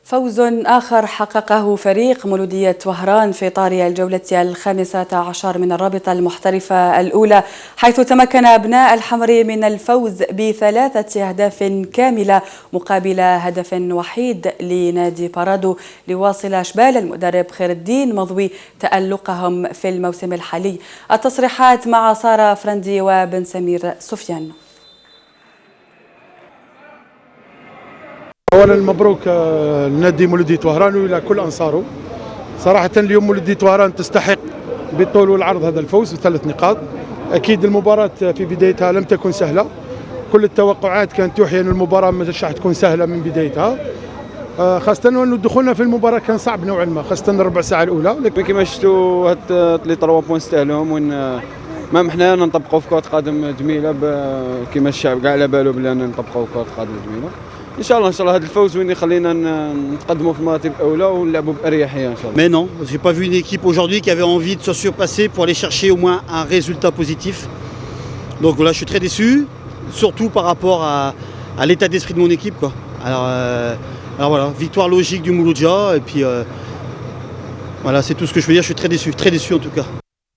فوز آخر حققه فريق مولودية وهران في إطار الجولة 15 من الرابطة المحترفة الأولى، حيث تمكن أبناء الحمر من الفوز ب3 أهداف كاملة مقابل هدف وحيد لنادي بارادو، ليواصل أشبال المدرب خير الدين مضوي تألقهم في الموسم الحالي. التصريحات مع سارة فرندي وبن سمير سفيان. اولا مبروك لنادي مولودية وهران والى كل انصاره. صراحه اليوم مولودية وهران تستحق بالطول والعرض هذا الفوز ب3 نقاط. اكيد المباراه في بدايتها لم تكن سهله، كل التوقعات كانت توحي ان المباراه مش راح تكون سهله من بدايتها، خاصه انه دخولنا في المباراه كان صعب نوعا ما، خاصه الربع ساعه الاولى. كما شفتوا هاد لي 3 بوان استاهلوهم، وين مام حنا نطبقوا في كره قدم جميله كما الشعب كاع على بالو بلي نطبقوا كره قدم جميله. ان شاء الله هذا الفوز وين يخلينا نتقدموا في المراتب الاولى ونلعبوا باريحيه ان شاء الله. Mais non, j'ai pas vu une équipe aujourd'hui qui avait envie de se surpasser pour aller chercher au moins un résultat positif. Donc voilà, je suis très déçu, surtout par rapport à l'état d'esprit de mon équipe, quoi. Alors voilà, victoire logique du Mouloudia et puis voilà, c'est tout ce que je veux dire. Je suis très déçu en tout cas.